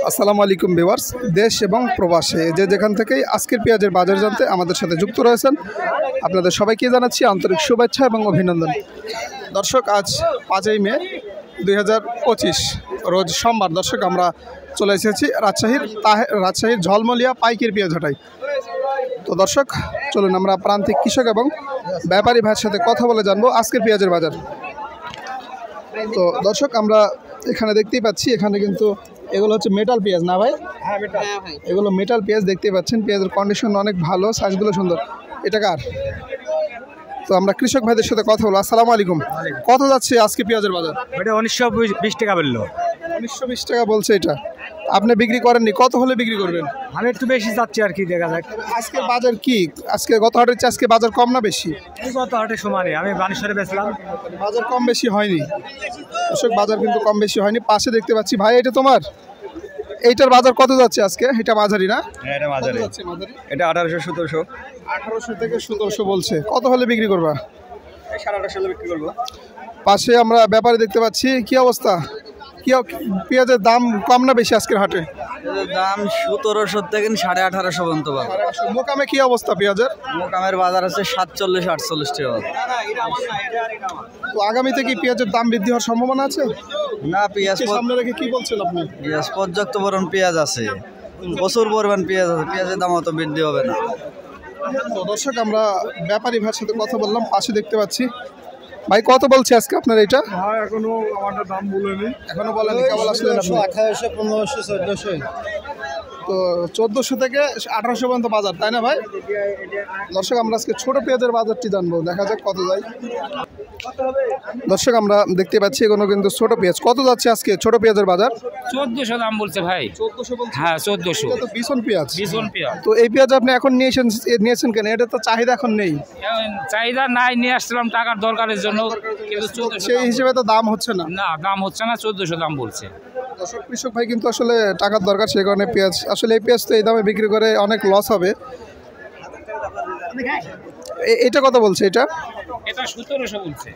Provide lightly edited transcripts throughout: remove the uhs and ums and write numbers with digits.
আসসালামু আলাইকুম ভিউয়ার্স, দেশ এবং প্রবাসে যে যেখান থেকেই আজকের পেঁয়াজের বাজার জানতে আমাদের সাথে যুক্ত রয়েছেন আপনাদের সবাইকে জানাচ্ছি আন্তরিক শুভেচ্ছা এবং অভিনন্দন। দর্শক, আজ 5ই মে 2025 রোজ সোমবার। দর্শক, আমরা চলে এসেছি রাজশাহীর ঝলমলিয়া পাইকারি পেঁয়াজ হাটায়। তো দর্শক, চলুন আমরা প্রান্তিক কৃষক এবং ব্যাপারী ভাইয়ের সাথে কথা বলে জানবো আজকের পেঁয়াজের বাজার। তো দর্শক, আমরা এখানে দেখতেই পাচ্ছি, এখানে কিন্তু এগুলো হচ্ছে মেটাল পেঁয়াজ না ভাই? হ্যাঁ ভাই, এগুলো মেটাল পেঁয়াজ দেখতেই পাচ্ছেন। পেঁয়াজের কন্ডিশন অনেক ভালো, সাইজগুলো সুন্দর। এটা কার? তো আমরা কৃষক ভাইদের সাথে কথা বলবো। আসসালামু আলাইকুম। কত যাচ্ছে আজকে পেঁয়াজের বাজার? এটা 1920 টাকা বললো। 1920 টাকা বলছে। এটা আপনি বিক্রি করেননি, কত হলে বিক্রি করবেন? আমি একটু বেশি যাচ্ছি আর কি, দেখা যাক। আজকে বাজার কি? আজকে গত হাটের চেয়ে আজকে বাজার কম না বেশি? গত হাটে সমানে, আমি বানেশ্বরে বেচলাম। বাজার কম বেশি হয়নি দর্শক, বাজার কিন্তু কম বেশি হয়নি। পাশে দেখতে পাচ্ছি ভাই, এটা তোমার? এইটার বাজার কত যাচ্ছে আজকে? এটা মাঝারি না? হ্যাঁ, এটা মাঝারি। এটা 1800-1700। 1800 থেকে 1700 বলছে। কত হলে বিক্রি করবা? 1850 বিক্রি করবো। পাশে আমরা ব্যাপারে দেখতে পাচ্ছি। কি অবস্থা? কি পেঁয়াজের দাম কম না বেশি আজকের হাটে? দাম 1700 থেকে 1850 পর্যন্ত। মোকামে কি অবস্থা পেঁয়াজের? মোকামের বাজার আছে 47-48 টাকা। তো আগামীতে কি পেঁয়াজের দাম বৃদ্ধি হওয়ার সম্ভাবনা আছে? না, পেঁয়াজ সামনে রেখে কি বলছেন আপনি? পেঁয়াজ পর্যাপ্ত পরিমাণ পেঁয়াজ আছে, প্রচুর পরিমাণ পেঁয়াজ আছে, পেঁয়াজের দাম অত বৃদ্ধি হবে না। তো দর্শক, আমরা ব্যাপারী ভাইয়ের সাথে কথা বললাম। পাশে দেখতে পাচ্ছি ভাই, কত বলছে আজকে আপনার এটা? হ্যাঁ, এখনো আমার দাম বলেনি। এখনো বলেনি, কেবল আসলেন আপনি। 1800, 1500, 1400। তো 1400 থেকে 1800 পর্যন্ত বাজার, তাই না ভাই? দর্শক, আমরা আজকে ছোট পেঁয়াজের বাজারটি জানবো, দেখা যাক কত যায়। দর্শক, আমরা দেখতে পাচ্ছি এগুলো কিন্তু ছোট পেঁয়াজ। কত যাচ্ছে আজকে ছোট পেঁয়াজের বাজার? 1400 দাম বলছে ভাই। 1400 বলছে? হ্যাঁ, 1400। এটা তো বিছন পেঁয়াজ। বিছন পেঁয়াজ। তো এই পেঁয়াজ আপনি এখন নিয়েছেন কেন? এটা তো চাহিদা এখন নেই। চাহিদা নাই, নিয়ে আসছিলাম টাকার দরকারের জন্য, কিন্তু 1400 সেই হিসেবে তো দাম হচ্ছে না। না, দাম হচ্ছে না, 1400 দাম বলছে। দর্শক, কৃষক ভাই কিন্তু আসলে টাকার দরকার, সেই কারণে পেঁয়াজ, আসলে এই পেঁয়াজ তো এই দামে বিক্রি করে অনেক লস হবে। এটা কত বলছে? এটা 1700 বলছে।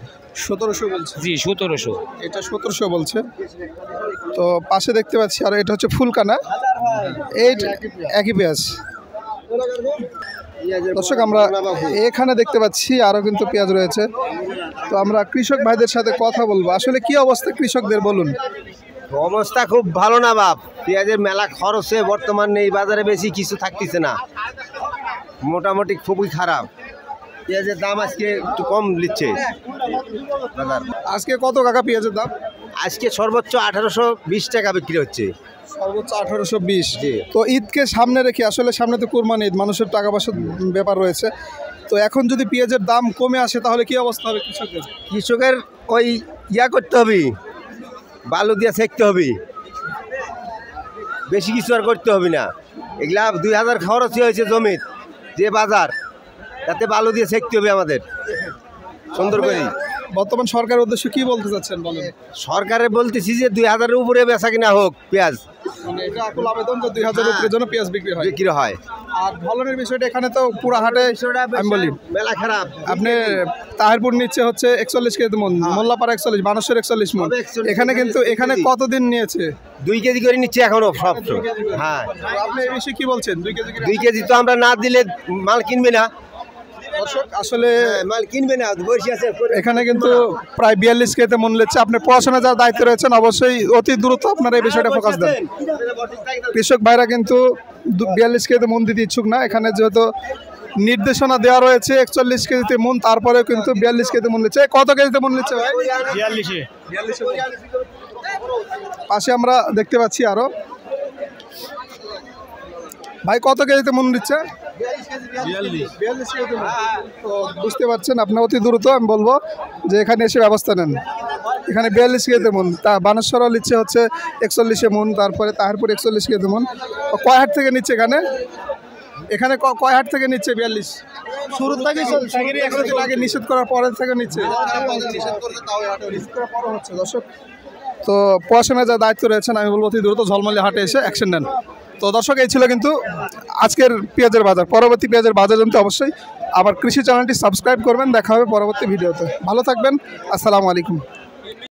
1700 বলছে? জি, 1700। এটা 1700 বলছে। তো পাশে দেখতে পাচ্ছি, আর এটা হচ্ছে ফুলকানা, এই একই পেঁয়াজ। দর্শক, আমরা এখানে দেখতে পাচ্ছি আরও কিন্তু পেঁয়াজ রয়েছে। তো আমরা কৃষক ভাইদের সাথে কথা বলবো, আসলে কি অবস্থা কৃষকদের বলুন। অবস্থা খুব ভালো না বাপ, পেঁয়াজের মেলা খরচে বর্তমানে এই বাজারে বেশি কিছু থাকতেছে না, মোটামুটি খুবই খারাপ। পেঁয়াজের দাম আজকে একটু কম নিচ্ছে বাজার। আজকে কত কাকা পেঁয়াজের দাম? আজকে সর্বোচ্চ 1820 টাকা বিক্রি হচ্ছে। সর্বোচ্চ 1820। তো ঈদকে সামনে রেখে, আসলে সামনে তো কুরবানি ঈদ, মানুষের টাকা পয়সার ব্যাপার রয়েছে। তো এখন যদি পেঁয়াজের দাম কমে আসে তাহলে কি অবস্থা হবে কৃষকের? কৃষকের ওই করতে হবে, বালু দিয়ে সেঁকতে হবে, বেশি কিছু আর করতে হবে না। এগুলা 2000 খরচ হয়েছে জমির যে বাজার, তাতে বালু দিয়ে সেঁকতে হবে আমাদের সুন্দর করে। বর্তমান সরকারের উদ্দেশ্যে কি বলতে চাচ্ছেন বলেন? সরকারে বলতেছি যে 2000-এর উপরে বেচা কিনা হোক পেঁয়াজ, মানে এটা আকুল আবেদন যে 2000 উপরে যেন পেঁয়াজ বিক্রি হয়। আর ফলনের বিষয়টা এখানে তো পুরো হাটে আমি বলি মেলা খারাপ। আপনি তাহিরপুর নিচ্ছে হচ্ছে 41 কেজি মন, মোল্লাপাড়া 41, বানেশ্বর 41 মন। এখানে কিন্তু এখানে কতদিন নিয়েছে? 2 কেজি করে নিচ্ছে এখনো সব। হ্যাঁ, আপনি এই বিষয়ে কি বলছেন? 2 কেজি তো আমরা না দিলে মাল কিনবে না। দর্শক, আসলে মাল কিনবে না, বসে আছে। এখানে কিন্তু প্রায় 42 কেজিতে মন নিচ্ছে। আপনি পড়াশোনা যার দায়িত্বে রয়েছেন, অবশ্যই অতি দ্রুত আপনারা এই বিষয়টা ফোকাস দেন। কৃষক ভাইরা কিন্তু 42 কেজিতে মন দিতে ইচ্ছুক না। এখানে যেহেতু নির্দেশনা দেওয়া রয়েছে 41 কেজিতে মন, তারপরেও কিন্তু 42 কেজিতে মন নিচ্ছে। কত কেজিতে মন নিচ্ছে ভাই? 42। পাশে আমরা দেখতে পাচ্ছি আরো ভাই, কত কেজিতে মন দিচ্ছে? 42 কেজিতে মন। তো বুঝতে পারছেন, আপনার অতি দ্রুত আমি বলবো যে এখানে এসে ব্যবস্থা নেন। এখানে 42 কেজিতে মন, তা বানেশ্বরও নিচ্ছে হচ্ছে 41 মন, তারপরে তাহিরপুর 41 কেজিতে মন। কয় হাট থেকে নিচ্ছে এখানে কয় হাট থেকে নিচ্ছে 42? শুরু থেকে আগে নিষেধ করার পরে থেকে নিচ্ছে। দর্শক, তো পড়াশোনার যা দায়িত্ব রয়েছেন, আমি বলবো অতি দ্রুত ঝলমলি হাটে এসে অ্যাকশন নেন। তো দর্শক, এই ছিল কিন্তু আজকের পেঁয়াজের বাজার। পরবর্তী পেঁয়াজের বাজার জানতে অবশ্যই আবার কৃষি চ্যানেলটি সাবস্ক্রাইব করবেন। দেখা হবে পরবর্তী ভিডিওতে। ভালো থাকবেন। আসসালামু আলাইকুম।